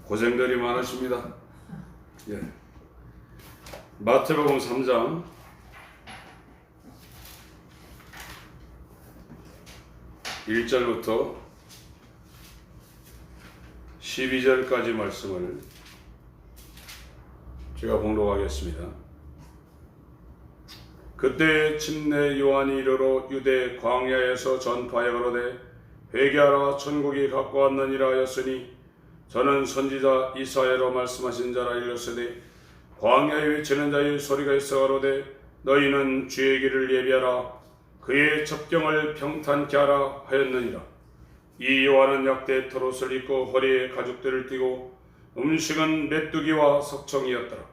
고생들이 많으십니다. 예. 마태복음 3장 1절부터 12절까지 말씀을 제가 봉독하겠습니다. 그때 침례 요한이 이르러 유대 광야에서 전파하여 가로되 회개하라 천국이 가까웠느니라 하였으니 저는 선지자 이사야로 말씀하신 자라 일렀으되 광야에 외치는 자의 소리가 있어 가로되 너희는 주의 길을 예비하라 그의 첩경을 평탄케 하라 하였느니라. 이 요한은 약대 털옷을 입고 허리에 가죽들을 띠고 음식은 메뚜기와 석청이었더라.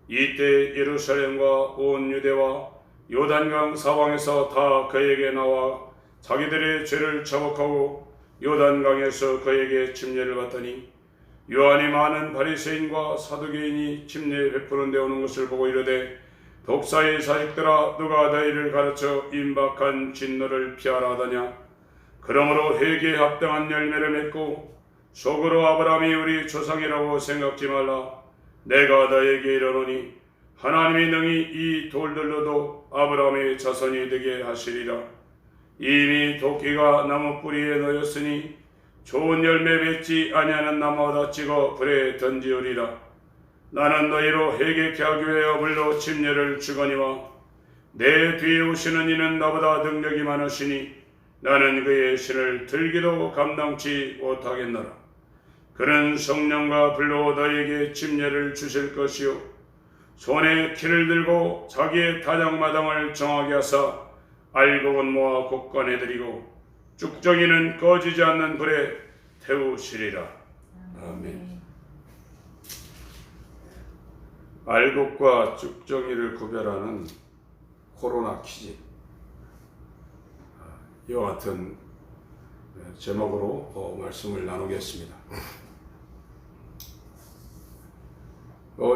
이때 예루살렘과 온 유대와 요단강 사방에서 다 그에게 나와 자기들의 죄를 자복하고 요단강에서 그에게 침례를 받더니 요한이 많은 바리새인과 사두개인이 침례 베푸는 데 오는 것을 보고 이르되 독사의 자식들아 누가 너희를 가르쳐 임박한 진노를 피하라 하더냐. 그러므로 회개에 합당한 열매를 맺고 속으로 아브라함이 우리 조상이라고 생각지 말라. 내가 너에게 이르노니 하나님이 능히 이 돌들로도 아브라함의 자손이 되게 하시리라. 이미 도끼가 나무 뿌리에 놓였으니 좋은 열매 맺지 아니하는 나무마다 찍어 불에 던지우리라. 나는 너희로 회개케 하기 위하여 불로 침례를 주거니와 내 뒤에 오시는 이는 나보다 능력이 많으시니 나는 그의 신을 들기도 감당치 못하겠노라. 그는 성령과 불로 너희에게 침례를 주실 것이요 손에 키를 들고 자기의 타작마당을 정하게 하사 알곡은 모아 곡간해드리고 쭉정이는 꺼지지 않는 불에 태우시리라. 아멘. 알곡과 쭉정이를 구별하는 코로나 퀴즈, 이와 같은 제목으로 말씀을 나누겠습니다.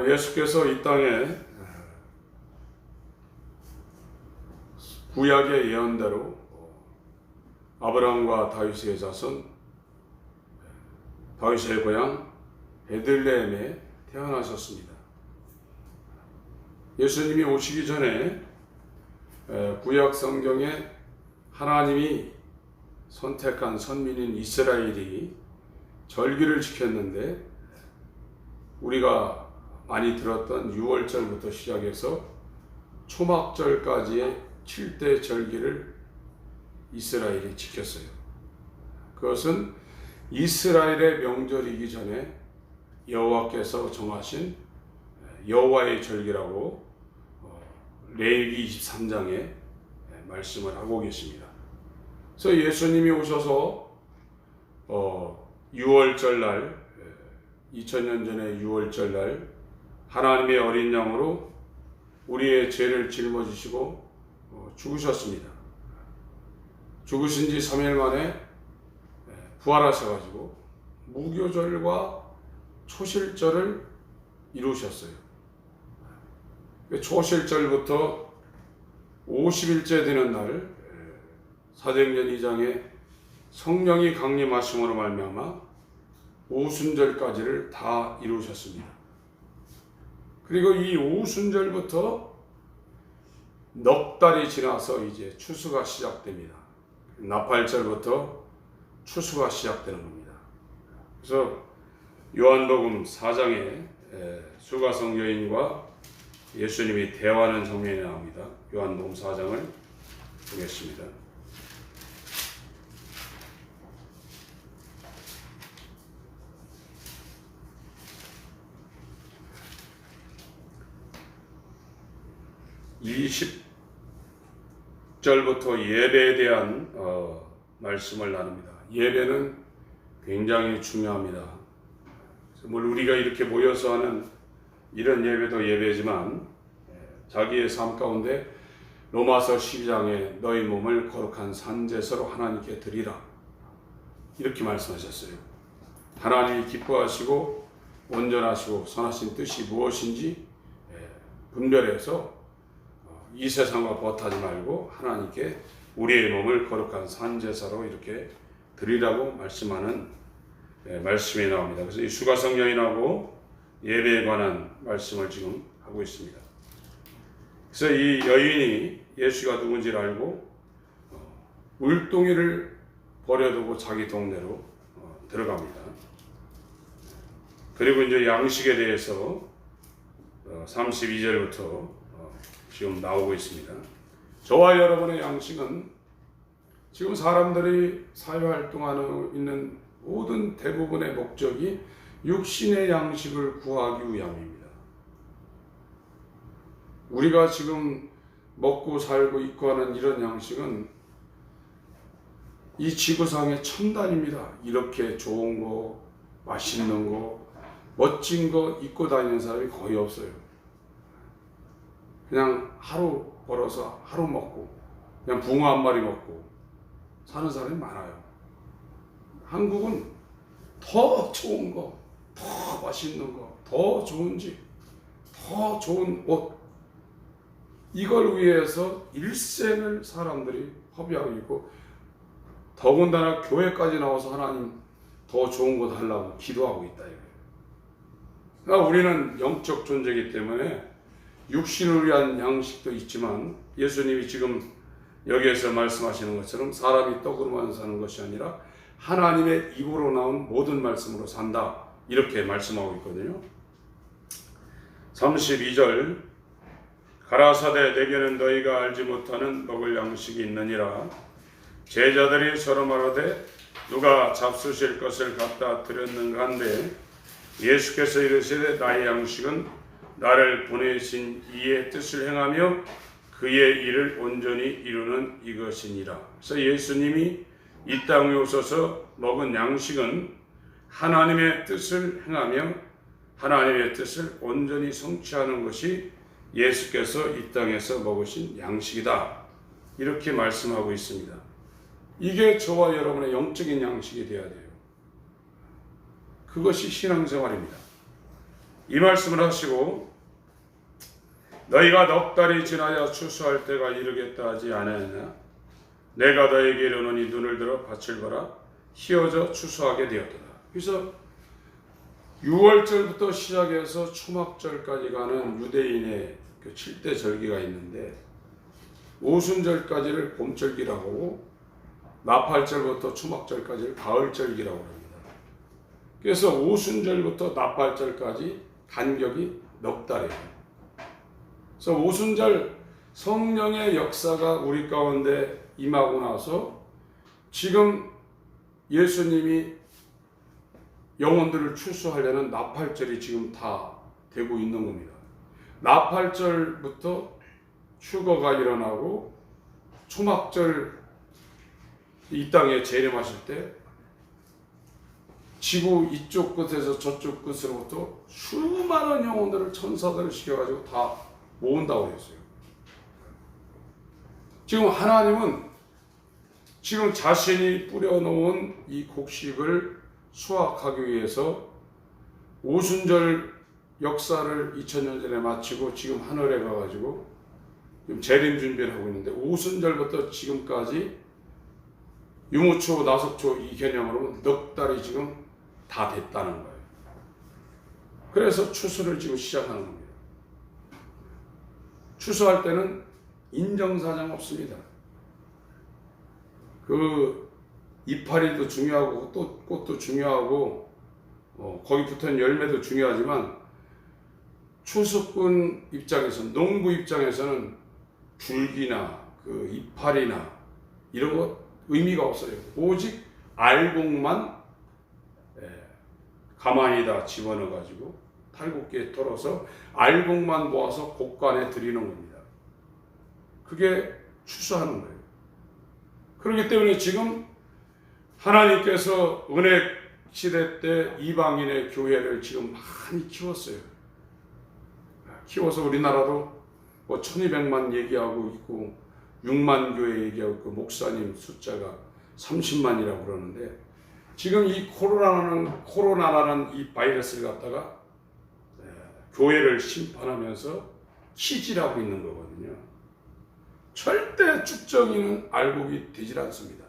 예수께서 이 땅에 구약의 예언대로 아브라함과 다윗의 자손, 다윗의 고향 베들레헴에 태어나셨습니다. 예수님이 오시기 전에 구약 성경에 하나님이 선택한 선민인 이스라엘이 절기를 지켰는데 우리가 많이 들었던 6월절부터 시작해서 초막절까지의 7대 절기를 이스라엘이 지켰어요. 그것은 이스라엘의 명절이기 전에 여호와께서 정하신 여호와의 절기라고 레위기 23장에 말씀을 하고 계십니다. 그래서 예수님이 오셔서 6월절 날, 2000년 전에 6월절 날 하나님의 어린 양으로 우리의 죄를 짊어지시고 죽으셨습니다. 죽으신 지 3일 만에 부활하셔가지고 무교절과 초실절을 이루셨어요. 초실절부터 50일째 되는 날 사도행전 2장에 성령이 강림하심으로 말미암아 오순절까지를 다 이루셨습니다. 그리고 이 오순절부터 넉 달이 지나서 이제 추수가 시작됩니다. 나팔절부터 추수가 시작되는 겁니다. 그래서 요한복음 4장에 수가성 여인과 예수님이 대화하는 장면이 나옵니다. 요한복음 4장을 보겠습니다. (20절부터) 예배에 대한 말씀을 나눕니다. 예배는 굉장히 중요합니다. 물론 우리가 이렇게 모여서 하는 이런 예배도 예배지만 자기의 삶 가운데 로마서 12장에 너희 몸을 거룩한 산제사로 하나님께 드리라 이렇게 말씀하셨어요. 하나님이 기뻐하시고 온전하시고 선하신 뜻이 무엇인지 분별해서 이 세상과 버타지 말고 하나님께 우리의 몸을 거룩한 산제사로 이렇게 드리라고 말씀하는 말씀이 나옵니다. 그래서 이 수가성여인하고 예배에 관한 말씀을 지금 하고 있습니다. 그래서 이 여인이 예수가 누군지를 알고 물동이를 버려두고 자기 동네로 들어갑니다. 그리고 이제 양식에 대해서 32절부터 지금 나오고 있습니다. 저와 여러분의 양식은 지금 사람들이 사회활동하는 있는 모든 대부분의 목적이 육신의 양식을 구하기 위함입니다. 우리가 지금 먹고 살고 있고 하는 이런 양식은 이 지구상의 첨단입니다. 이렇게 좋은 거, 맛있는 거, 멋진 거 입고 다니는 사람이 거의 없어요. 그냥 하루 벌어서 하루 먹고 그냥 붕어 한 마리 먹고 사는 사람이 많아요. 한국은 더 좋은 거, 더 맛있는 거, 더 좋은 집, 더 좋은 옷, 이걸 위해서 일생을 사람들이 허비하고 있고, 더군다나 교회까지 나와서 하나님 더 좋은 거 달라고 기도하고 있다 이거예요. 그러니까 우리는 영적 존재이기 때문에 육신을 위한 양식도 있지만, 예수님이 지금 여기에서 말씀하시는 것처럼 사람이 떡으로만 사는 것이 아니라 하나님의 입으로 나온 모든 말씀으로 산다, 이렇게 말씀하고 있거든요. 32절, 가라사대 내게는 너희가 알지 못하는 먹을 양식이 있느니라. 제자들이 서로 말하되 누가 잡수실 것을 갖다 드렸는가 한데, 예수께서 이르시되 나의 양식은 나를 보내신 이의 뜻을 행하며 그의 일을 온전히 이루는 이것이니라. 그래서 예수님이 이 땅에 오셔서 먹은 양식은 하나님의 뜻을 행하며 하나님의 뜻을 온전히 성취하는 것이 예수께서 이 땅에서 먹으신 양식이다, 이렇게 말씀하고 있습니다. 이게 저와 여러분의 영적인 양식이 되어야 돼요. 그것이 신앙생활입니다. 이 말씀을 하시고 너희가 넉 달이 지나야 추수할 때가 이르겠다 하지 않았느냐? 내가 너에게 이르노니 눈을 들어 밭을 봐라. 희어져 추수하게 되었도다. 그래서 6월절부터 시작해서 초막절까지 가는 유대인의 그 7대 절기가 있는데, 오순절까지를 봄절기라고 하고 나팔절부터 초막절까지를 가을절기라고 합니다. 그래서 오순절부터 나팔절까지 간격이 넉 달이에요. 그래서 오순절 성령의 역사가 우리 가운데 임하고 나서 지금 예수님이 영혼들을 출소하려는 나팔절이 지금 다 되고 있는 겁니다. 나팔절부터 휴거가 일어나고 초막절 이 땅에 재림하실 때 지구 이쪽 끝에서 저쪽 끝으로부터 수많은 영혼들을 천사들을 시켜가지고 다 모은다고 했어요. 지금 하나님은 지금 자신이 뿌려놓은 이 곡식을 수확하기 위해서 오순절 역사를 2000년 전에 마치고 지금 하늘에 가가지고 지금 재림 준비를 하고 있는데, 오순절부터 지금까지 유무초, 나속초 이 개념으로 넉 달이 지금 다 됐다는 거예요. 그래서 추수를 지금 시작하는 겁니다. 추수할 때는 인정사정 없습니다. 그 이파리도 중요하고 또 꽃도 중요하고 거기 붙은 열매도 중요하지만, 추수꾼 입장에서는, 농부 입장에서는 줄기나 그 이파리나 이런 거 의미가 없어요. 오직 알곡만 가만히다 집어넣어 가지고 탈곡기에 털어서 알곡만 모아서 곡간에 드리는 겁니다. 그게 추수하는 거예요. 그렇기 때문에 지금 하나님께서 은혜 시대 때 이방인의 교회를 지금 많이 키웠어요. 키워서 우리나라도 뭐 1200만 얘기하고 있고 6만 교회 얘기하고 있고 목사님 숫자가 30만이라고 그러는데, 지금 이 코로나라는 이 바이러스를 갖다가 교회를 심판하면서 치질하고 있는 거거든요. 절대 축정인은 알곡이 되질 않습니다.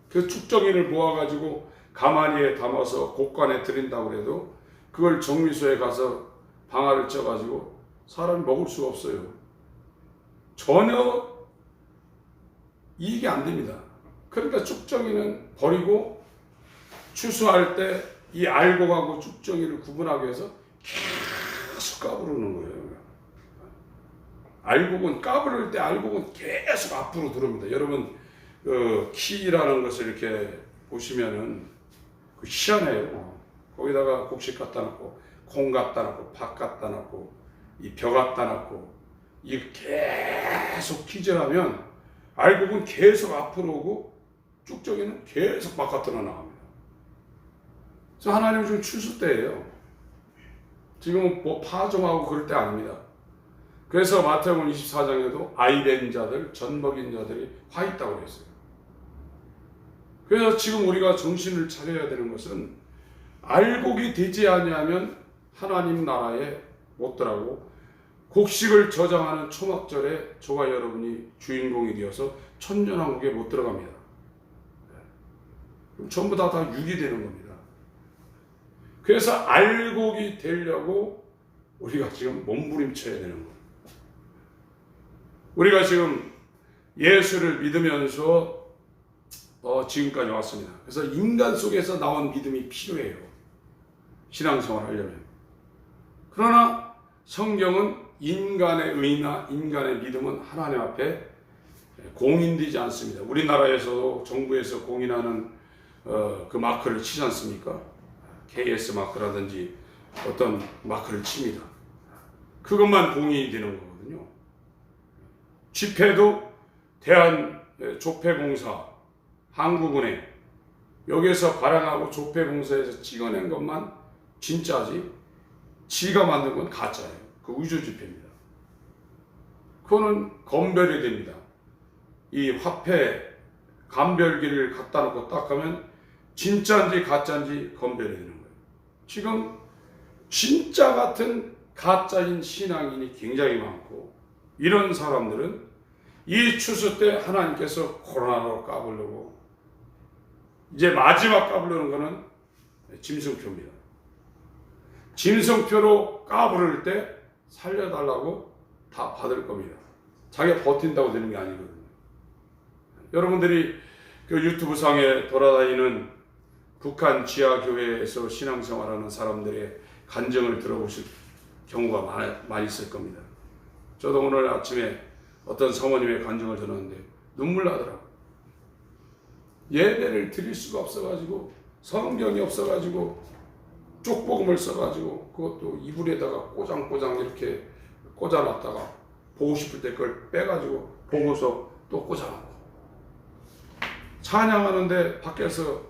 그 축정인을 모아가지고 가마니에 담아서 곡간에 들인다고 해도 그걸 정미소에 가서 방아를 쪄가지고 사람이 먹을 수가 없어요. 전혀 이익이 안 됩니다. 그러니까 쭉정이는 버리고 추수할 때 이 알곡하고 쭉정이를 구분하기 위해서 계속 까부르는 거예요. 알곡은 까부를 때 알곡은 계속 앞으로 들어옵니다. 여러분 키라는 것을 이렇게 보시면은 희한해요. 거기다가 곡식 갖다 놓고 콩 갖다 놓고 팥 갖다 놓고 이 벼 갖다 놓고 이 계속 기절하면 알곡은 계속 앞으로 오고 쭉정이는 계속 바깥으로 나갑니다. 그래서 하나님은 지금 추수 때예요. 지금은 뭐 파종하고 그럴 때 아닙니다. 그래서 마태복음 24장에도 아이된 자들, 젖먹인 자들이 화 있다고 그랬어요. 그래서 지금 우리가 정신을 차려야 되는 것은 알곡이 되지 아니하면 하나님 나라에 못 들어가고 곡식을 저장하는 초막절에 저와 여러분이 주인공이 되어서 천년왕국에 못 들어갑니다. 그럼 전부 다 육이 되는 겁니다. 그래서 알곡이 되려고 우리가 지금 몸부림쳐야 되는 거예요. 우리가 지금 예수를 믿으면서 지금까지 왔습니다. 그래서 인간 속에서 나온 믿음이 필요해요. 신앙생활 하려면. 그러나 성경은 인간의 의나 인간의 믿음은 하나님 앞에 공인되지 않습니다. 우리나라에서도 정부에서 공인하는 그 마크를 치지 않습니까? KS 마크라든지 어떤 마크를 칩니다. 그것만 공인이 되는 거거든요. 집회도 대한조폐공사, 한국은행 여기에서 발행하고 조폐공사에서 찍어낸 것만 진짜지 지가 만든 건 가짜예요. 그 우주지폐입니다. 그거는 검별이 됩니다. 이 화폐 감별기를 갖다 놓고 딱 하면 진짜인지 가짜인지 검별이 되는 거예요. 지금 진짜 같은 가짜인 신앙인이 굉장히 많고 이런 사람들은 이 추수 때 하나님께서 코로나로 까불려고 이제 마지막 까불려는 거는 짐승표입니다. 짐승표로 까부를 때 살려달라고 다 받을 겁니다. 자기가 버틴다고 되는 게 아니거든요. 여러분들이 그 유튜브 상에 돌아다니는 북한 지하교회에서 신앙생활하는 사람들의 간증을 들어보실 경우가 많이 있을 겁니다. 저도 오늘 아침에 어떤 사모님의 간증을 들었는데 눈물 나더라고요. 예배를 드릴 수가 없어가지고 성경이 없어가지고 쪽복음을 써가지고 그것도 이불에다가 꼬장꼬장 이렇게 꽂아놨다가 보고 싶을 때 그걸 빼가지고 보고서 또 꽂아놓고 찬양하는데 밖에서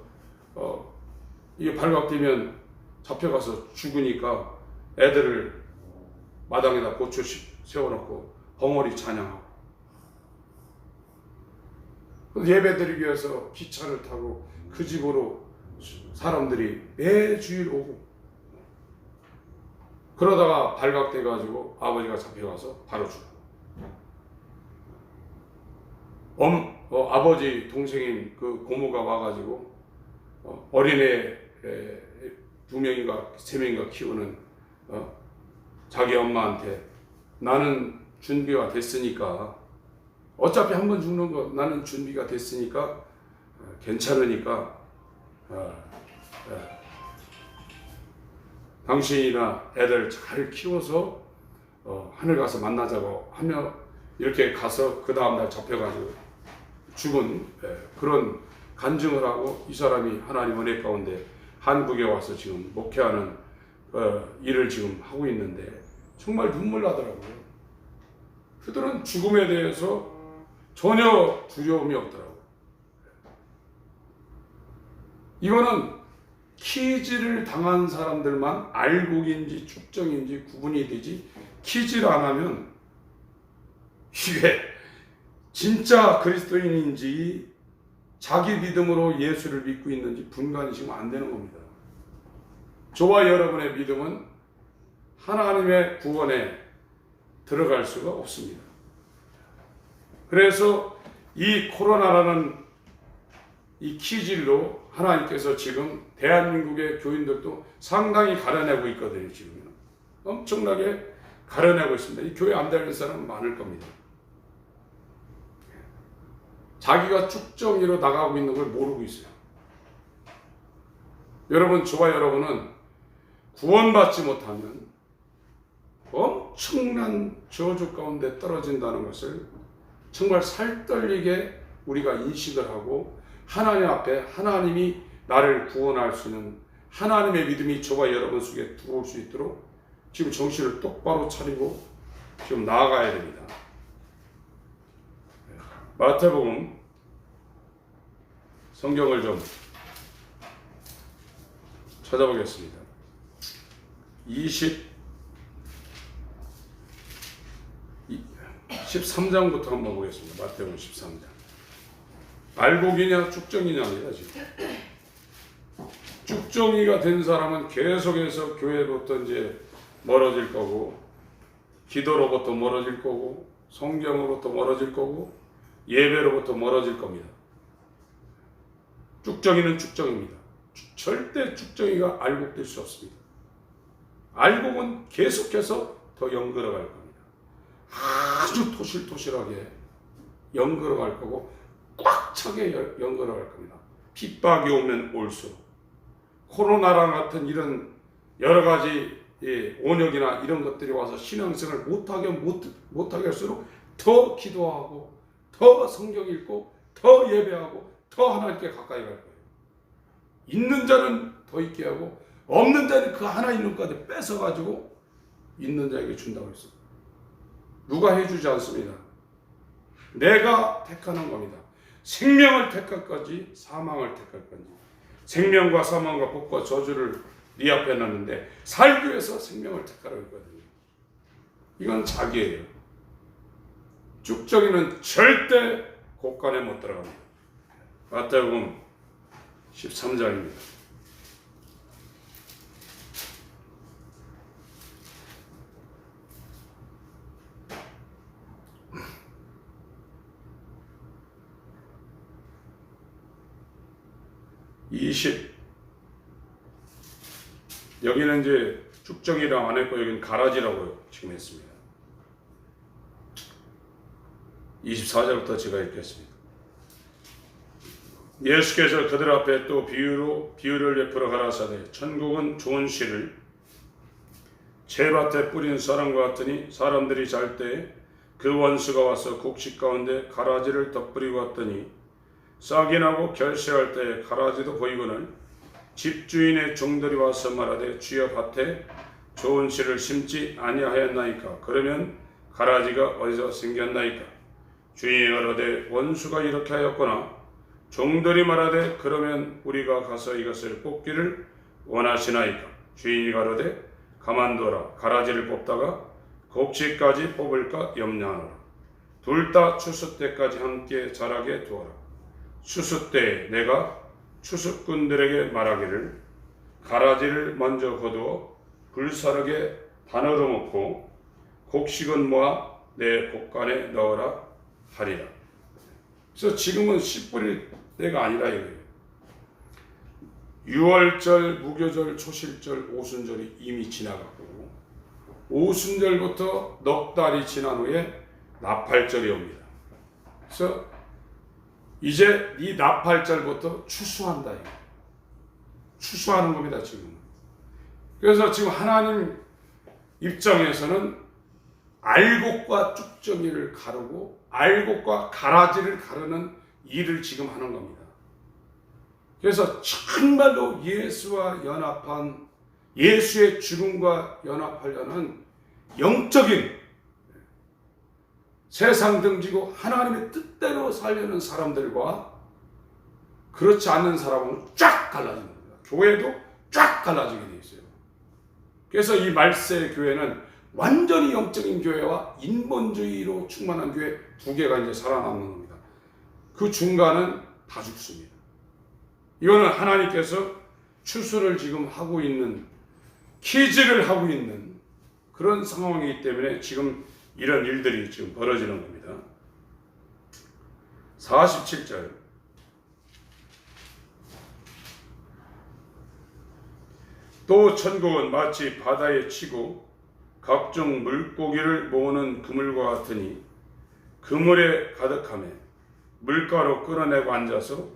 이게 발각되면 잡혀가서 죽으니까 애들을 마당에다 고쳐 세워놓고 벙어리 찬양하고 예배 드리기 위해서 기차를 타고 그 집으로 사람들이 매주일 오고 그러다가 발각돼 가지고 아버지가 잡혀가서 바로 죽고 아버지 동생인 그 고모가 와가지고 어린애 2명인가 3명인가 키우는 자기 엄마한테 나는 준비가 됐으니까 어차피 한 번 죽는 거 나는 준비가 됐으니까 괜찮으니까 당신이나 애들 잘 키워서 하늘 가서 만나자고 하며 이렇게 가서 그 다음날 잡혀가지고 죽은 그런 간증을 하고 이 사람이 하나님 은혜 가운데 한국에 와서 지금 목회하는 일을 지금 하고 있는데 정말 눈물 나더라고요. 그들은 죽음에 대해서 전혀 두려움이 없더라고요. 이거는 키즈를 당한 사람들만 알곡인지 축정인지 구분이 되지 키즈를 안 하면 이게 진짜 그리스도인인지 자기 믿음으로 예수를 믿고 있는지 분간이 지금 안 되는 겁니다. 저와 여러분의 믿음은 하나님의 구원에 들어갈 수가 없습니다. 그래서 이 코로나라는 이 키질로 하나님께서 지금 대한민국의 교인들도 상당히 가려내고 있거든요. 지금 엄청나게 가려내고 있습니다. 이 교회 안 다니는 사람은 많을 겁니다. 자기가 축정이로 나가고 있는 걸 모르고 있어요. 여러분, 저와 여러분은 구원받지 못하면 엄청난 저주 가운데 떨어진다는 것을 정말 살떨리게 우리가 인식을 하고, 하나님 앞에 하나님이 나를 구원할 수 있는 하나님의 믿음이 저와 여러분 속에 들어올 수 있도록 지금 정신을 똑바로 차리고 지금 나아가야 됩니다. 마태복음 성경을 좀 찾아보겠습니다. 13장부터 한번 보겠습니다. 마태복음 13장. 알곡이냐 축정이냐 아니다. 지금 축정이가 된 사람은 계속해서 교회로부터 이제 멀어질 거고, 기도로부터 멀어질 거고, 성경으로부터 멀어질 거고, 예배로부터 멀어질 겁니다. 축정이는 축정입니다. 절대 축정이가 알곡될 수 없습니다. 알곡은 계속해서 더 연결어 갈 겁니다. 아주 토실토실하게 연결어 갈 거고, 꽉 차게 연결어 갈 겁니다. 핍박이 오면 올수록, 코로나랑 같은 이런 여러 가지 온역이나 이런 것들이 와서 신앙생활을 못하게 할수록 더 기도하고, 더 성경 읽고, 더 예배하고, 더 하나님께 가까이 갈 거예요. 있는 자는 더 있게 하고, 없는 자는 그 하나 있는 것까지 뺏어가지고 있는 자에게 준다고 했어요. 누가 해주지 않습니다. 내가 택하는 겁니다. 생명을 택할 건지 사망을 택할 건지, 생명과 사망과 복과 저주를 네 앞에 놨는데 살기 위해서 생명을 택하라고 했거든요. 이건 자기예요. 축정이는 절대 곳간에 못 들어갑니다. 마태복음 13장입니다. 여기는 이제 축정이라고 안 했고, 여기는 가라지라고 지금 했습니다. 24절부터 제가 읽겠습니다. 예수께서 그들 앞에 또 비유를 베풀어 가라사대, 천국은 좋은 씨를 채밭에 뿌린 사람과 같으니, 사람들이 잘 때에 그 원수가 와서 곡식 가운데 가라지를 덧뿌리고 왔더니, 싹이 나고 결실할 때에 가라지도 보이거늘 집주인의 종들이 와서 말하되, 주여 밭에 좋은 씨를 심지 아니하였나이까? 그러면 가라지가 어디서 생겼나이까? 주인이 가로되, 원수가 이렇게 하였거나. 종들이 말하되, 그러면 우리가 가서 이것을 뽑기를 원하시나이까? 주인이 가로되, 가만두어라. 가라지를 뽑다가 곡식까지 뽑을까 염려하노라. 둘 다 추수 때까지 함께 자라게 두어라. 추수 때에 내가 추수꾼들에게 말하기를, 가라지를 먼저 거두어 불사르게 단어로 먹고 곡식은 모아 내 곡간에 넣어라 하리라. 그래서 지금은 씨 뿌릴 때가 아니라 이거예요. 6월절, 무교절, 초실절, 오순절이 이미 지나갔고, 오순절부터 넉 달이 지난 후에 나팔절이 옵니다. 그래서 이제 이 나팔절부터 추수한다. 추수하는 겁니다, 지금. 그래서 지금 하나님 입장에서는 알곡과 쭉정이를 가르고 알곡과 가라지를 가르는 일을 지금 하는 겁니다. 그래서 정말로 예수와 연합한, 예수의 죽음과 연합하려는 영적인, 세상 등지고 하나님의 뜻대로 살려는 사람들과 그렇지 않는 사람은 쫙 갈라지는 겁니다. 교회도 쫙 갈라지게 되어 있어요. 그래서 이 말세 교회는 완전히 영적인 교회와 인본주의로 충만한 교회 두 개가 이제 살아남는 겁니다. 그 중간은 다 죽습니다. 이거는 하나님께서 추수를 지금 하고 있는, 키즈를 하고 있는 그런 상황이기 때문에 지금 이런 일들이 지금 벌어지는 겁니다. 47절. 또 천국은 마치 바다에 치고 각종 물고기를 모으는 그물과 같으니 그물에 가득하며 물가로 끌어내고 앉아서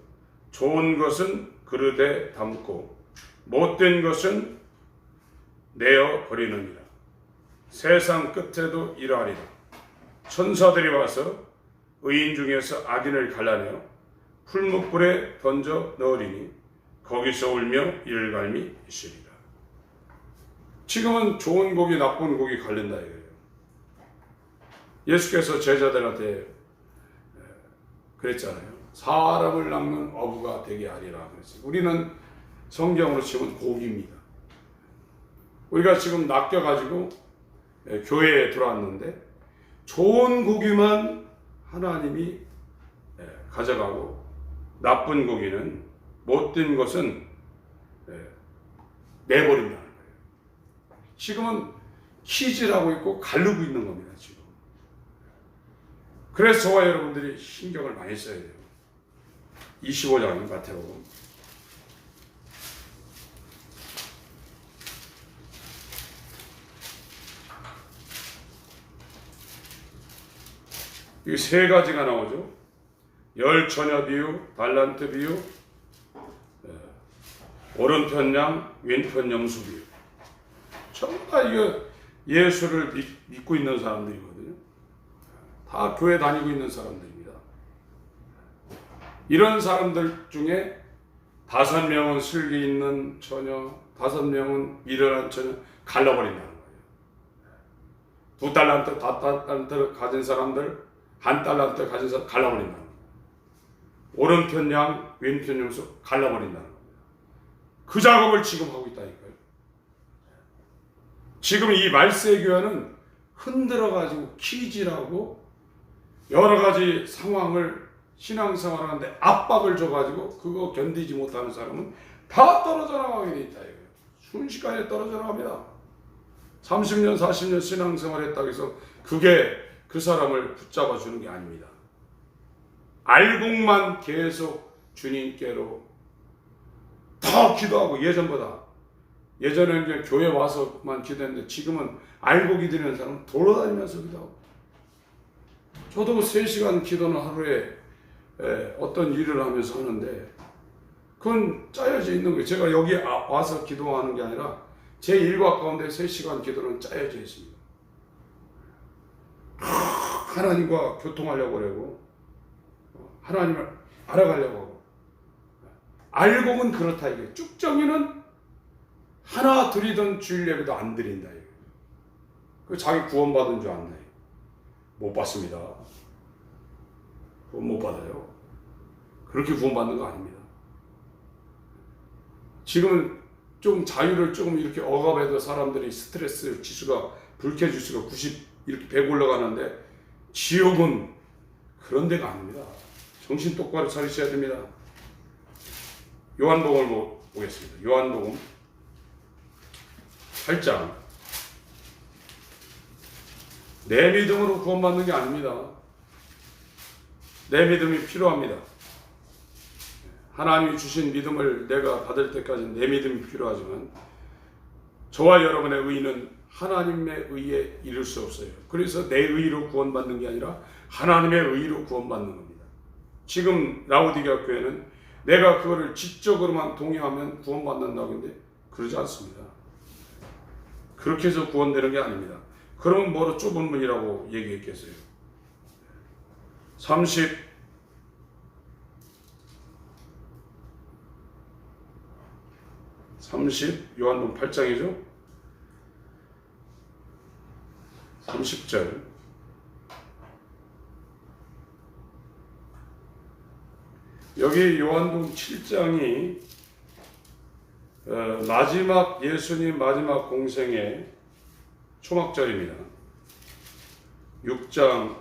좋은 것은 그릇에 담고 못된 것은 내어 버리느니라. 세상 끝에도 이러하리라. 천사들이 와서 의인 중에서 악인을 갈라내어 풀무불에 던져 넣으리니 거기서 울며 이를갈미 있으리라. 지금은 좋은 고기 나쁜 고기 갈린다 이거예요. 예수께서 제자들한테 그랬잖아요. 사람을 낚는 어부가 되게 하리라 그랬어요. 우리는 성경으로 치면 고기입니다. 우리가 지금 낚여가지고 교회에 들어왔는데 좋은 고기만 하나님이 가져가고 나쁜 고기는 못된 것은 내버린다는 거예요. 지금은 키질하고 있고 가르고 있는 겁니다. 지금. 그래서 저와 여러분들이 신경을 많이 써야 돼요. 25장 마태복음. 이 세 가지가 나오죠. 열처녀 비유, 달란트 비유, 오른편 양, 왼편 염소 비유. 전부 다 이거 예수를 믿고 있는 사람들이거든요. 다 교회 다니고 있는 사람들입니다. 이런 사람들 중에 5명은 슬기 있는 처녀, 5명은 미련한 처녀 갈라버린다는 거예요. 2달란트, 5달란트 가진 사람들, 1달란트 가진 사람 갈라버린다는 거예요. 오른편 양, 왼편 염소 갈라버린다는 거예요. 그 작업을 지금 하고 있다니까요. 지금 이 말세교회는 흔들어가지고 키질하고 여러 가지 상황을 신앙생활 하는데 압박을 줘가지고 그거 견디지 못하는 사람은 다 떨어져 나가게 돼 있다 이거예요. 순식간에 떨어져 나갑니다. 30년 40년 신앙생활 했다고 해서 그게 그 사람을 붙잡아 주는 게 아닙니다. 알곡만 계속 주님께로 더 기도하고 예전에는 그냥 교회 와서만 기도했는데 지금은 알곡이 되는 사람은 돌아다니면서 기도하고 저도 3시간 기도는 하루에 어떤 일을 하면서 하는데 그건 짜여져 있는 거예요. 제가 여기 와서 기도하는 게 아니라 제 일과 가운데 3시간 기도는 짜여져 있습니다. 하나님과 교통하려고 그러고 하나님을 알아가려고 하고 알곡은 그렇다 이게 쭉정이는 하나 드리던 주일 예배도 안 드린다 이게. 그 자기 구원받은 줄 안다. 못 받습니다. 구원 못 받아요. 그렇게 구원받는 거 아닙니다. 지금은 좀 자유를 조금 이렇게 억압해도 사람들이 스트레스 지수가 불쾌 지수가 90 이렇게 100 올라가는데 지옥은 그런 데가 아닙니다. 정신 똑바로 차리셔야 됩니다. 요한복음을 보겠습니다. 요한복음 8장. 내 믿음으로 구원받는 게 아닙니다. 내 믿음이 필요합니다. 하나님이 주신 믿음을 내가 받을 때까지 내 믿음이 필요하지만 저와 여러분의 의는 하나님의 의에 이를 수 없어요. 그래서 내 의로 구원받는 게 아니라 하나님의 의로 구원받는 겁니다. 지금 라오디게아 교회는 내가 그거를 지적으로만 동의하면 구원받는다고 했는데 그러지 않습니다. 그렇게 해서 구원되는 게 아닙니다. 그러면 뭐로 좁은 문이라고 얘기했겠어요. 30 요한복음 8장이죠. 30절. 여기 요한복음 7장이 마지막 예수님 마지막 공생의 초막절입니다. 6장을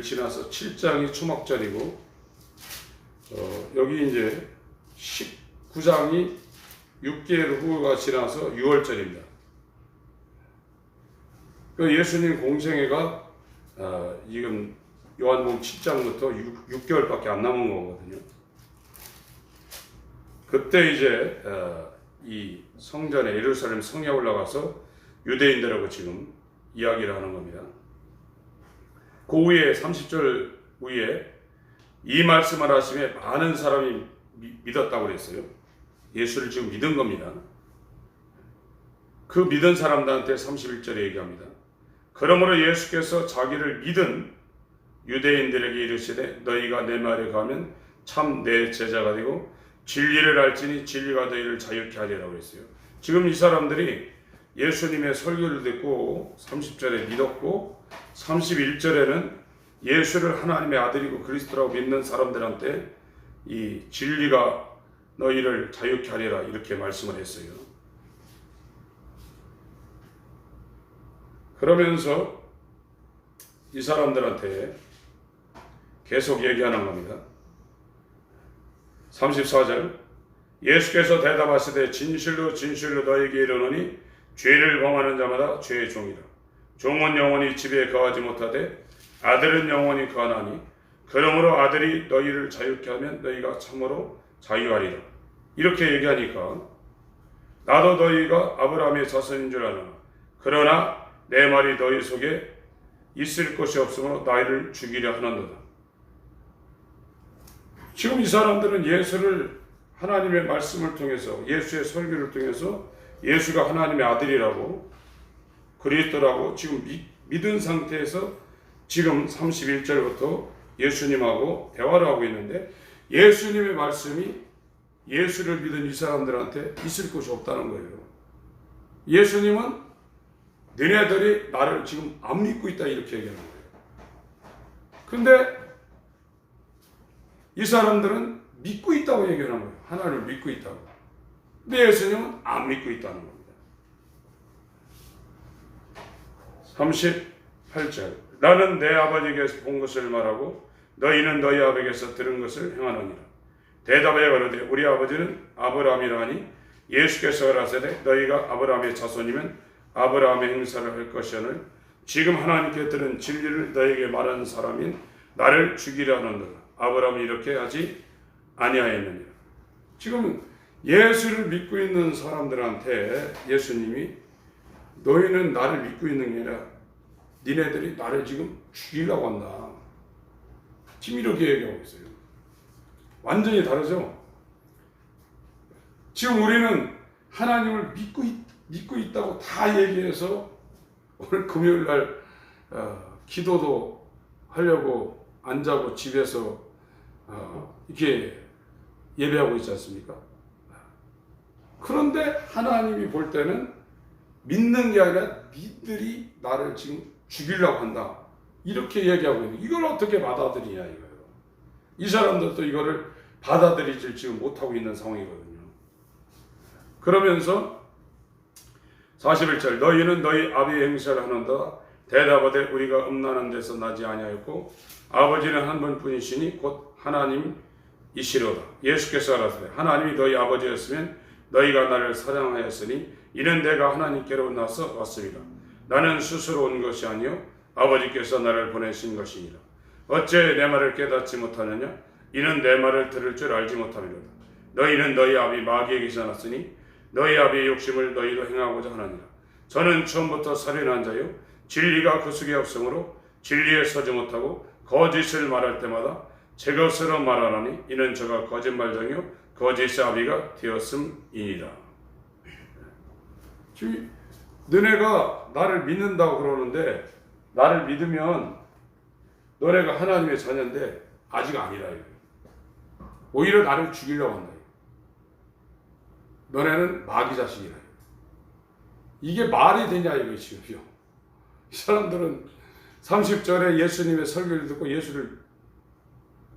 지나서 7장이 초막절이고 여기 이제 19장이 6개월 후가 지나서 6월절입니다. 그 예수님 공생애가 지금 요한복음 7장부터 6개월밖에 안 남은 거거든요. 그때 이제 이 성전에 예루살렘 성에 올라가서 유대인들하고 지금 이야기를 하는 겁니다. 그 후에 30절 후에 이 말씀을 하심에 많은 사람이 믿었다고 그랬어요. 예수를 지금 믿은 겁니다. 그 믿은 사람들한테 31절에 얘기합니다. 그러므로 예수께서 자기를 믿은 유대인들에게 이르시되 너희가 내 말에 가면 참 내 제자가 되고 진리를 알지니 진리가 너희를 자유케 하리라고 했어요. 지금 이 사람들이 예수님의 설교를 듣고 30절에 믿었고 31절에는 예수를 하나님의 아들이고 그리스도라고 믿는 사람들한테 이 진리가 너희를 자유케 하리라 이렇게 말씀을 했어요. 그러면서 이 사람들한테 계속 얘기하는 겁니다. 34절 예수께서 대답하시되 진실로 진실로 너희에게 이르노니 죄를 범하는 자마다 죄의 종이라. 종은 영원히 집에 거하지 못하되 아들은 영원히 거하나니 그러므로 아들이 너희를 자유케 하면 너희가 참으로 자유하리라. 이렇게 얘기하니까 나도 너희가 아브라함의 자손인 줄 아노라. 그러나 내 말이 너희 속에 있을 것이 없으므로 너희를 죽이려 하는도다. 지금 이 사람들은 예수를 하나님의 말씀을 통해서 예수의 설교를 통해서 예수가 하나님의 아들이라고 그리스도라고 지금 믿은 상태에서 지금 31절부터 예수님하고 대화를 하고 있는데 예수님의 말씀이 예수를 믿은 이 사람들한테 있을 것이 없다는 거예요. 예수님은 너네들이 나를 지금 안 믿고 있다 이렇게 얘기하는 거예요. 근데 이 사람들은 믿고 있다고 얘기하는 거예요. 하나님을 믿고 있다고. 근데 예수님은 안 믿고 있다는 겁니다. 38절 나는 내 아버지에게서 본 것을 말하고 너희는 너희 아버지에게서 들은 것을 행하느니라. 대답하여 가로되 우리 아버지는 아브라함이라 하니 예수께서 가라사대 너희가 아브라함의 자손이면 아브라함의 행사를 할 것이오늘 지금 하나님께 들은 진리를 너희에게 말하는 사람인 나를 죽이려 하는도다. 아브라함이 이렇게 하지 아니하였느니라. 지금 예수를 믿고 있는 사람들한테 예수님이 너희는 나를 믿고 있는 게 아니라 니네들이 나를 지금 죽이려고 한다. 지금 이렇게 얘기하고 있어요. 완전히 다르죠? 지금 우리는 하나님을 믿고 있다고 다 얘기해서 오늘 금요일 날 기도도 하려고 안 자고 집에서 이렇게 예배하고 있지 않습니까? 그런데 하나님이 볼 때는 믿는 게 아니라 니들이 나를 지금 죽이려고 한다. 이렇게 얘기하고 있는 이걸 어떻게 받아들이냐 이거예요. 이 사람들도 이거를 받아들이지 지금 못하고 있는 상황이거든요. 그러면서 41절 너희는 너희 아비의 행사를 하는다. 대답하되 우리가 음란한 데서 나지 아니하였고 아버지는 한 분뿐이시니 곧 하나님이시로다. 예수께서 가라사대 하나님이 너희 아버지였으면 너희가 나를 사랑하였으니 이는 내가 하나님께로 나서 왔습니다. 나는 스스로 온 것이 아니요 아버지께서 나를 보내신 것이니라. 어째 내 말을 깨닫지 못하느냐? 이는 내 말을 들을 줄 알지 못함이로다. 너희는 너희 아비 마귀에게서 났으니 너희 아비의 욕심을 너희도 행하고자 하느니라. 저는 처음부터 살인한 자요 진리가 그 속에 없으므로 진리에 서지 못하고 거짓을 말할 때마다 제 것으로 말하나니 이는 저가 거짓말쟁이요 거짓의 아비가 되었음이니라. 지금 너네가 나를 믿는다고 그러는데 나를 믿으면 너네가 하나님의 자녀인데 아직 아니라 이거예요. 오히려 나를 죽이려고 한다. 너네는 마귀 자식이라. 이게 말이 되냐 이것이요. 이 사람들은 30절에 예수님의 설교를 듣고 예수를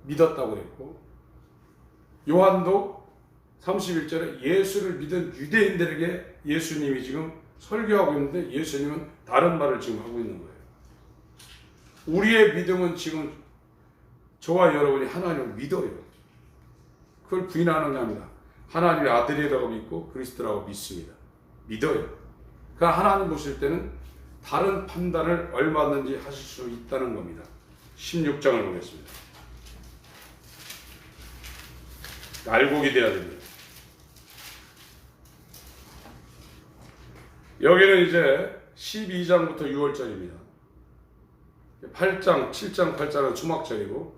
믿었다고 그랬고 요한도 31절에 예수를 믿은 유대인들에게 예수님이 지금 설교하고 있는데 예수님은 다른 말을 지금 하고 있는 거예요. 우리의 믿음은 지금 저와 여러분이 하나님을 믿어요. 그걸 부인하는 게 아닙니다. 하나님의 아들이라고 믿고 그리스도라고 믿습니다. 믿어요. 그러니까 하나님 보실 때는 다른 판단을 얼마든지 하실 수 있다는 겁니다. 16장을 보겠습니다. 알곡이 되어야 됩니다. 여기는 이제 12장부터 6월절입니다. 8장, 7장, 8장은 초막절이고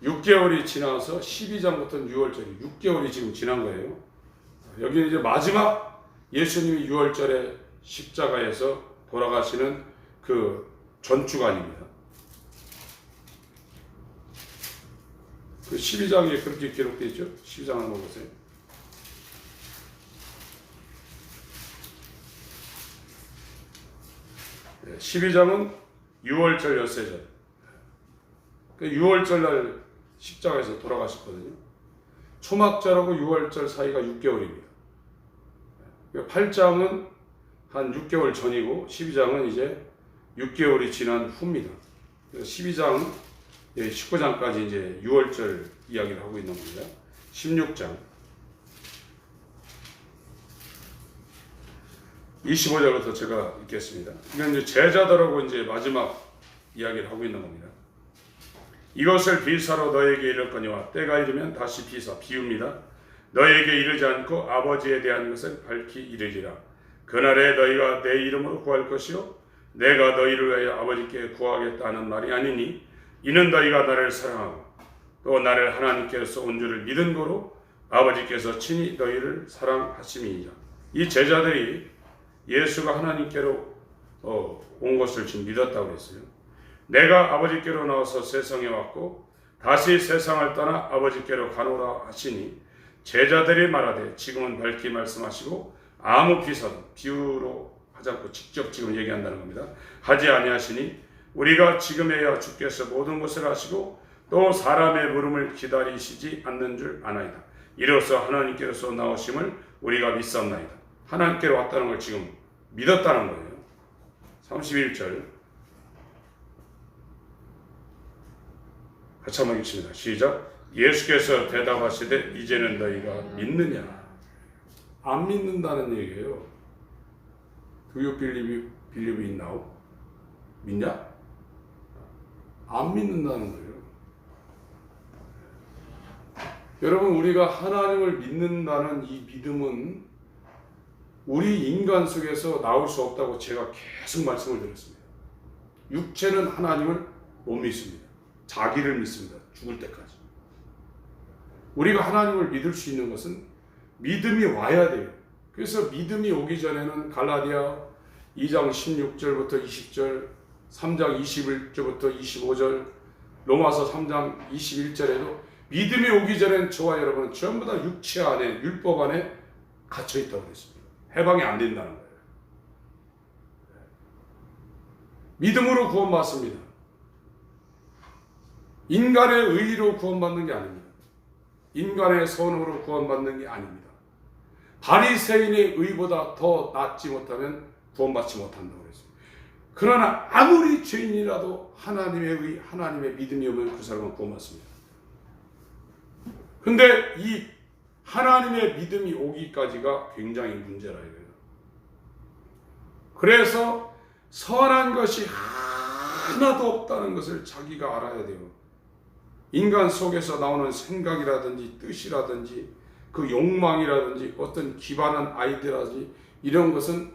6개월이 지나서 12장부터는 6월절이 6개월이 지금 지난 거예요. 여기는 이제 마지막 예수님이 6월절에 십자가에서 돌아가시는 그 전주간입니다. 그 12장에 그렇게 기록되어 있죠. 12장 한번 보세요. 12장은 6월절 엿새절. 그 6월절 날 십자가에서 돌아가셨거든요. 초막절하고 6월절 사이가 6개월입니다. 8장은 한 6개월 전이고 12장은 이제 6개월이 지난 후입니다. 그래서 12장, 19장까지 이제 6월절 이야기를 하고 있는 겁니다. 16장 25절부터 제가 읽겠습니다. 이건 이제 제자들하고 이제 마지막 이야기를 하고 있는 겁니다. 이것을 비사로 너에게 이를거니와 때가 이르면 다시 비웁니다. 너에게 이르지 않고 아버지에 대한 것을 밝히 이르리라. 그날에 너희가 내 이름으로 구할 것이요 내가 너희를 위하여 아버지께 구하겠다 하는 말이 아니니 이는 너희가 나를 사랑하고 또 나를 하나님께서 온 줄을 믿은 거로 아버지께서 친히 너희를 사랑하심이니라. 이 제자들이 예수가 하나님께로 온 것을 지금 믿었다고 했어요. 내가 아버지께로 나와서 세상에 왔고 다시 세상을 떠나 아버지께로 가노라 하시니 제자들이 말하되 지금은 밝히 말씀하시고 아무 비사도 비유로 하지 않고 직접 지금 얘기한다는 겁니다. 하지 아니하시니 우리가 지금에야 주께서 모든 것을 하시고 또 사람의 물음을 기다리시지 않는 줄 아나이다. 이로써 하나님께로서 나오심을 우리가 믿사옵나이다. 하나님께로 왔다는 걸 지금 믿었다는 거예요. 31절 같이 한번 읽습니다. 시작. 예수께서 대답하시되 이제는 너희가 믿느냐? 안 믿는다는 얘기예요. Do you believe in now? 믿냐? 안 믿는다는 거예요. 여러분, 우리가 하나님을 믿는다는 이 믿음은 우리 인간 속에서 나올 수 없다고 제가 계속 말씀을 드렸습니다. 육체는 하나님을 못 믿습니다. 자기를 믿습니다. 죽을 때까지. 우리가 하나님을 믿을 수 있는 것은 믿음이 와야 돼요. 그래서 믿음이 오기 전에는 갈라디아 2장 16절부터 20절, 3장 21절부터 25절, 로마서 3장 21절에도 믿음이 오기 전엔 저와 여러분은 전부 다 육체 안에, 율법 안에 갇혀 있다고 그랬습니다. 해방이 안 된다는 거예요. 믿음으로 구원받습니다. 인간의 의로 구원받는 게 아닙니다. 인간의 선으로 구원받는 게 아닙니다. 바리새인의 의보다 더 낫지 못하면 구원받지 못한다고 그랬습니다. 그러나 아무리 죄인이라도 하나님의 의, 하나님의 믿음이 오면 그 사람은 구원받습니다. 근데 이 하나님의 믿음이 오기까지가 굉장히 문제라 이거예요. 그래서 선한 것이 하나도 없다는 것을 자기가 알아야 돼요. 인간 속에서 나오는 생각이라든지 뜻이라든지 그 욕망이라든지 어떤 기반한 아이디어라든지 이런 것은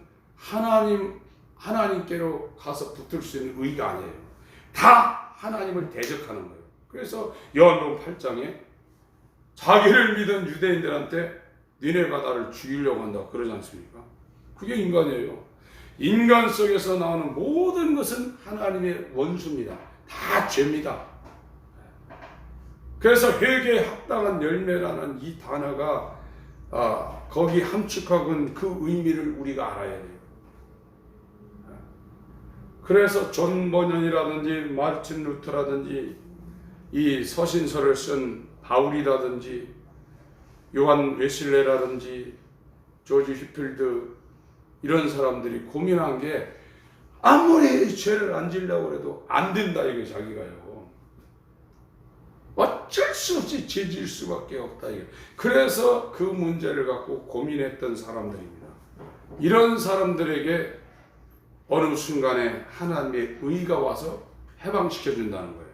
하나님께로 가서 붙을 수 있는 의가 아니에요. 다 하나님을 대적하는 거예요. 그래서 요한복음 8장에 자기를 믿은 유대인들한테 니네가 나를 죽이려고 한다고 그러지 않습니까? 그게 인간이에요. 인간 속에서 나오는 모든 것은 하나님의 원수입니다. 다 죄입니다. 그래서 회개에 합당한 열매라는 이 단어가 거기 함축하고 있는 그 의미를 우리가 알아야 돼요. 그래서 존 버년이라든지 마르틴 루터라든지 이 서신서를 쓴 바울이라든지 요한 웨슬레라든지 조지 휘필드 이런 사람들이 고민한 게 아무리 죄를 안 지려고 해도 안 된다 이게 자기가요. 어쩔 수 없이 죄 지을 수밖에 없다 이게. 그래서 그 문제를 갖고 고민했던 사람들입니다. 이런 사람들에게 어느 순간에 하나님의 의가 와서 해방시켜 준다는 거예요.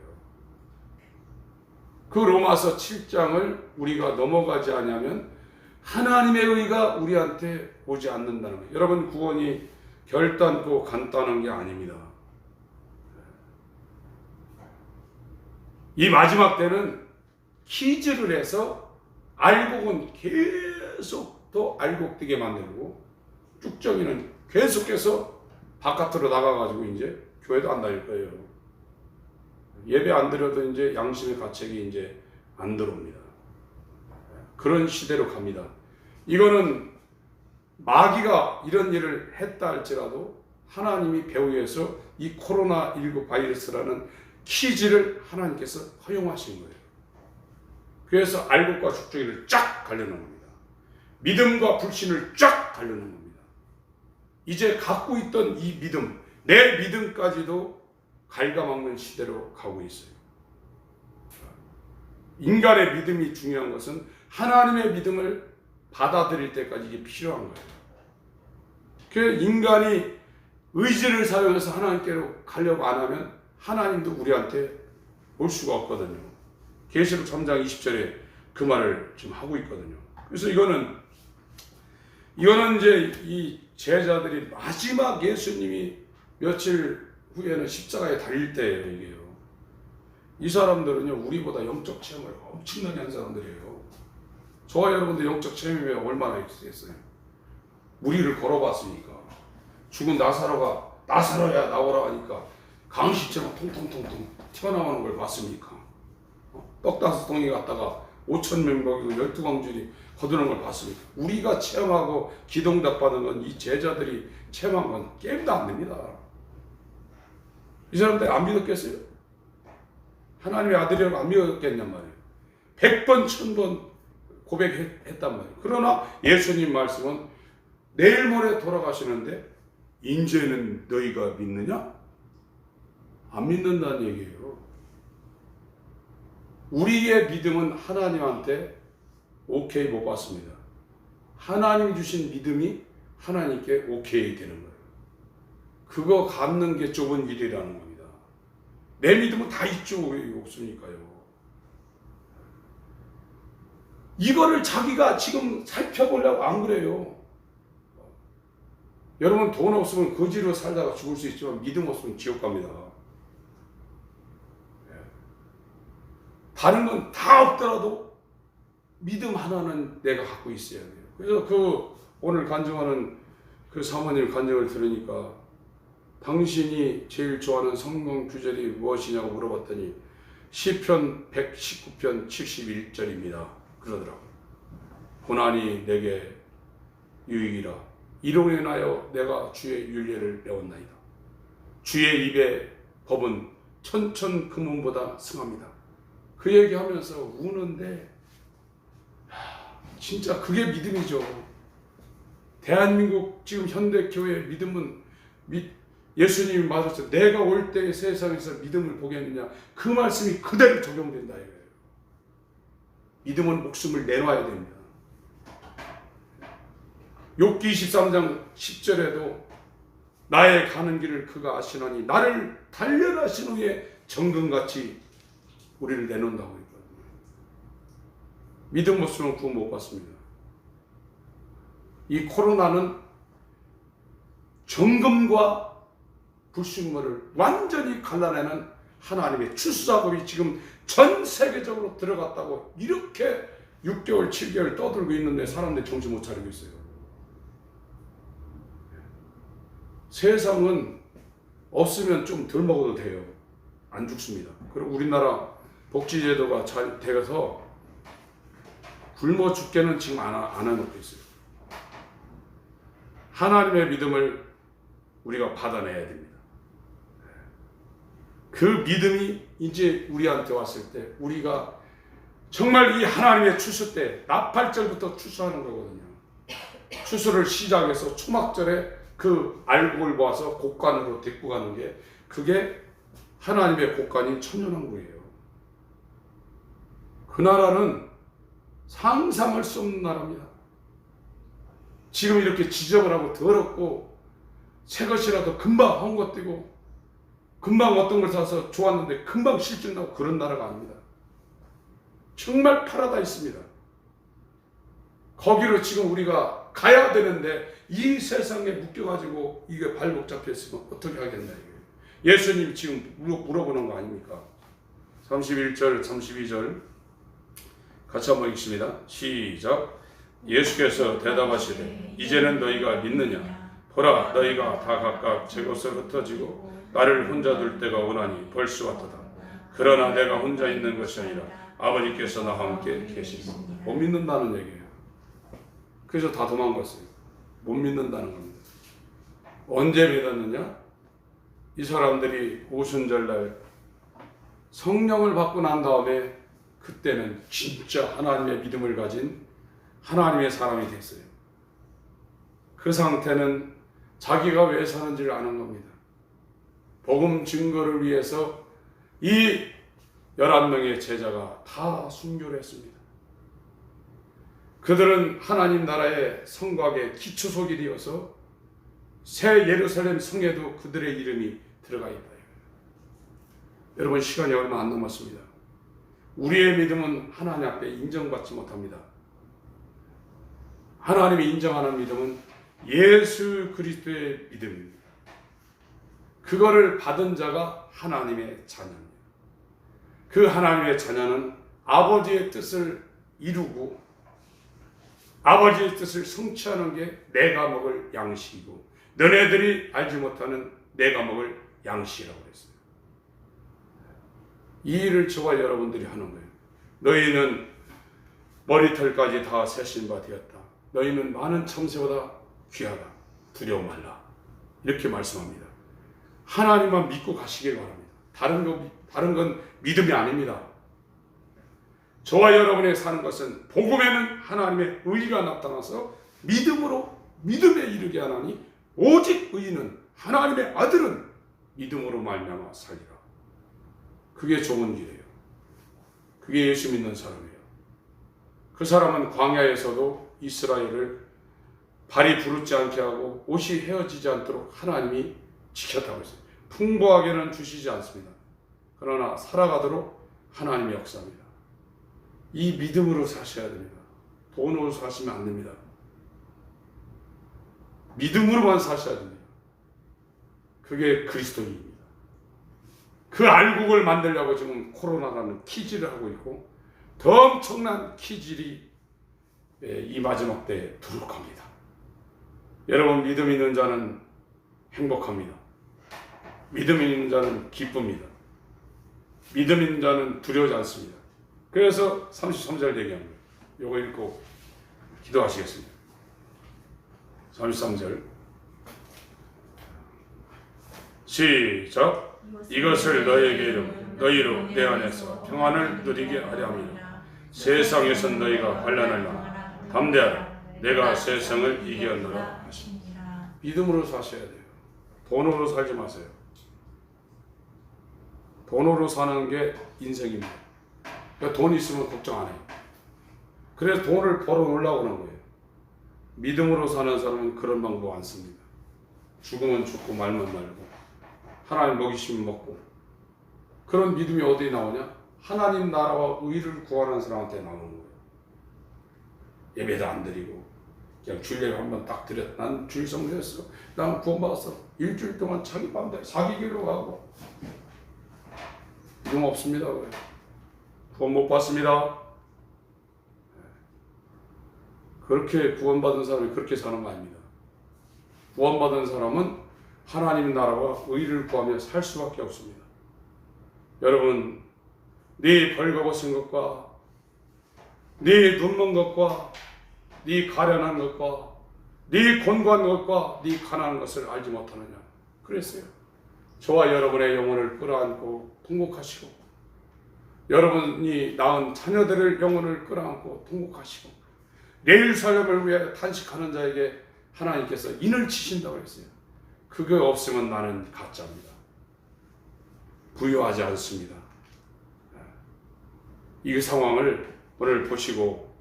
그 로마서 7장을 우리가 넘어가지 않으면 하나님의 의가 우리한테 오지 않는다는 거예요. 여러분, 구원이 결단코 간단한 게 아닙니다. 이 마지막 때는 퀴즈를 해서 알곡은 계속 더 알곡되게 만들고 쭉정이는 계속해서 바깥으로 나가가지고 이제 교회도 안 다닐 거예요. 예배 안 드려도 이제 양심의 가책이 이제 안 들어옵니다. 그런 시대로 갑니다. 이거는 마귀가 이런 일을 했다 할지라도 하나님이 배후에서 이 코로나19 바이러스라는 퀴즈를 하나님께서 허용하신 거예요. 그래서 알곡과 죽정이를 쫙 갈려놓은 겁니다. 믿음과 불신을 쫙 갈려놓은 겁니다. 이제 갖고 있던 이 믿음, 내 믿음까지도 갉아먹는 시대로 가고 있어요. 인간의 믿음이 중요한 것은 하나님의 믿음을 받아들일 때까지 이게 필요한 거예요. 그 인간이 의지를 사용해서 하나님께로 가려고 안 하면 하나님도 우리한테 올 수가 없거든요. 계시록 3장 20절에 그 말을 지금 하고 있거든요. 그래서 이거는 이제 이 제자들이 마지막 예수님이 며칠 후에는 십자가에 달릴 때예요, 이게요. 이 사람들은요, 우리보다 영적 체험을 엄청나게 한 사람들이에요. 저와 여러분들 영적 체험이 얼마나 있겠어요? 우리를 걸어봤으니까. 죽은 나사로야 나오라 하니까 강시처럼 통통통통 튀어나오는 걸 봤습니까? 떡 5덩이 갖다가 5,000명 먹이고 12광줄이 거두는 걸 봤습니까? 우리가 체험하고 기동답 받은 건 이 제자들이 체험한 건 게임도 안 됩니다. 이 사람들 안 믿었겠어요? 하나님의 아들이라고 안 믿었겠냔 말이에요. 100번, 1000번 고백했단 말이에요. 그러나 예수님 말씀은 내일 모레 돌아가시는데 인제는 너희가 믿느냐? 안 믿는다는 얘기예요. 우리의 믿음은 하나님한테 오케이 못 받습니다. 하나님 주신 믿음이 하나님께 오케이 되는 거예요. 그거 갖는 게 좁은 일이라는 겁니다. 내 믿음은 다 있죠. 왜 없습니까요? 이거를 자기가 지금 살펴보려고 안 그래요. 여러분, 돈 없으면 거지로 살다가 죽을 수 있지만 믿음 없으면 지옥 갑니다. 다른 건 다 없더라도 믿음 하나는 내가 갖고 있어야 돼요. 그래서 오늘 간증하는 그 사모님 간증을 들으니까 당신이 제일 좋아하는 성경 구절이 무엇이냐고 물어봤더니 시편 119편 71절입니다. 그러더라고요. 고난이 내게 유익이라 이로 인하여 내가 주의 율례를 배웠나이다. 주의 입의 법은 천천 금은보다 승합니다. 그 얘기하면서 우는데 진짜 그게 믿음이죠. 대한민국 지금 현대교회의 믿음은 예수님이 맞았죠. 내가 올 때 세상에서 믿음을 보겠느냐. 그 말씀이 그대로 적용된다 이거예요. 믿음은 목숨을 내놔야 됩니다. 욥기 23장 10절에도 나의 가는 길을 그가 아시나니 나를 단련하신 후에 정금같이 우리를 내놓는다고 했거든요. 믿음 없으면 구원 못 받습니다. 이 코로나는 정금과 불순물을 완전히 갈라내는 하나님의 추수작업이 지금 전 세계적으로 들어갔다고 이렇게 6개월, 7개월 떠들고 있는데 사람들이 정신 못 차리고 있어요. 세상은 없으면 좀 덜 먹어도 돼요. 안 죽습니다. 그리고 우리나라 복지제도가 잘 돼서 굶어 죽게는 지금 안 해놓고 있어요. 하나님의 믿음을 우리가 받아내야 됩니다. 그 믿음이 이제 우리한테 왔을 때 우리가 정말 이 하나님의 추수 때 나팔절부터 추수하는 거거든요. 추수를 시작해서 초막절에 그 알곡을 모아서 곡간으로 데리고 가는 게 그게 하나님의 곡간인 천년왕국이에요. 그 나라는 상상할 수 없는 나라입니다. 지금 이렇게 지저분하고 더럽고 새 것이라도 금방 헝거뛰고 금방 어떤 걸 사서 좋았는데 금방 실증나고 그런 나라가 아닙니다. 정말 파라다이스입니다. 거기로 지금 우리가 가야 되는데 이 세상에 묶여가지고 이게 발목 잡혔으면 어떻게 하겠나 이거예요. 예수님 지금 물어보는 거 아닙니까? 31절 32절 같이 한번 읽습니다. 시작. 예수께서 대답하시되 이제는 너희가 믿느냐? 보라 너희가 다 각각 제 곳에 흩어지고 나를 혼자 둘 때가 오나니 벌써 왔도다. 그러나 내가 혼자 있는 것이 아니라 아버지께서 나와 함께 계십니다. 못 믿는다는 얘기예요. 그래서 다 도망갔어요. 못 믿는다는 겁니다. 언제 믿었느냐? 이 사람들이 오순절날 성령을 받고 난 다음에 그때는 진짜 하나님의 믿음을 가진 하나님의 사람이 됐어요. 그 상태는 자기가 왜 사는지를 아는 겁니다. 복음 증거를 위해서 이 11명의 제자가 다 순교를 했습니다. 그들은 하나님 나라의 성곽의 기초석이 되어서 새 예루살렘 성에도 그들의 이름이 들어가 있다. 여러분 시간이 얼마 안 남았습니다. 우리의 믿음은 하나님 앞에 인정받지 못합니다. 하나님이 인정하는 믿음은 예수 그리스도의 믿음입니다. 그거를 받은 자가 하나님의 자녀입니다. 그 하나님의 자녀는 아버지의 뜻을 이루고 아버지의 뜻을 성취하는 게 내가 먹을 양식이고 너네들이 알지 못하는 내가 먹을 양식이라고 그랬어요. 이 일을 저와 여러분들이 하는 거예요. 너희는 머리털까지 다 세신 바 되었다. 너희는 많은 참새보다 귀하다. 두려워 말라. 이렇게 말씀합니다. 하나님만 믿고 가시길 바랍니다. 다른 건 믿음이 아닙니다. 저와 여러분의 사는 것은 복음에는 하나님의 의가 나타나서 믿음에 이르게 하나니 오직 의인은 하나님의 아들은 믿음으로 말미암아 살리라. 그게 좋은 길이에요. 그게 예수 믿는 사람이에요. 그 사람은 광야에서도 이스라엘을 발이 부르지 않게 하고 옷이 헤어지지 않도록 하나님이 지켰다고 했어요. 풍부하게는 주시지 않습니다. 그러나 살아가도록 하나님이 역사합니다. 이 믿음으로 사셔야 됩니다. 돈으로 사시면 안 됩니다. 믿음으로만 사셔야 됩니다. 그게 그리스도인입니다. 그 알곡을 만들려고 지금 코로나라는 키질을 하고 있고 더 엄청난 키질이 이 마지막 때에 들어올 겁니다. 여러분 믿음 있는 자는 행복합니다. 믿음 있는 자는 기쁩니다. 믿음 있는 자는 두려워하지 않습니다. 그래서 33절 얘기합니다. 요거 읽고 기도하시겠습니다. 33절 시작. 이것을 너희에게 이르고 너희로 내 안에서 평안을 누리게 하려 함이라. 세상에선 너희가 환난하나 담대하라. 내가 세상을 이겼노라 하시니라. 믿음으로 사셔야 돼요. 돈으로 살지 마세요. 돈으로 사는 게 인생입니다. 그러니까 돈 있으면 걱정 안 해요. 그래서 돈을 벌어놓으려고 하는 거예요. 믿음으로 사는 사람은 그런 방법 안 씁니다. 죽으면 죽고 말면 말고 하나님 먹이시면 먹고. 그런 믿음이 어디에 나오냐? 하나님 나라와 의를 구하는 사람한테 나오는 거예요. 예배도 안 드리고 그냥 주일에 한번 딱 드렸. 난 주일 성수했어. 난 구원받았어. 일주일 동안 자기 마음대로 사귀기로 하고. 이런 거 없습니다. 구원 못 받습니다. 그렇게 구원받은 사람이 그렇게 사는 거 아닙니다. 구원받은 사람은 하나님 나라와 의를 구하며 살 수밖에 없습니다. 여러분, 네 벌거벗은 것과 네 눕는 것과 네 가련한 것과 네 곤고한 것과 네 가난한 것을 알지 못하느냐. 그랬어요. 저와 여러분의 영혼을 끌어안고 통곡하시고 여러분이 낳은 자녀들을 영혼을 끌어안고 통곡하시고 내일 삶을 위해 탄식하는 자에게 하나님께서 인을 치신다고 했어요. 그게 없으면 나는 가짜입니다. 부유하지 않습니다. 이 상황을 오늘 보시고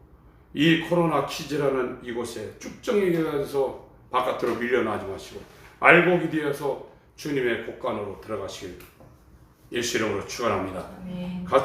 이 코로나 키즈라는 이곳에 쭉정이 되어서 바깥으로 밀려나지 마시고 알곡이 되어서 주님의 곳간으로 들어가시길 예수 이름으로 축원합니다. 같이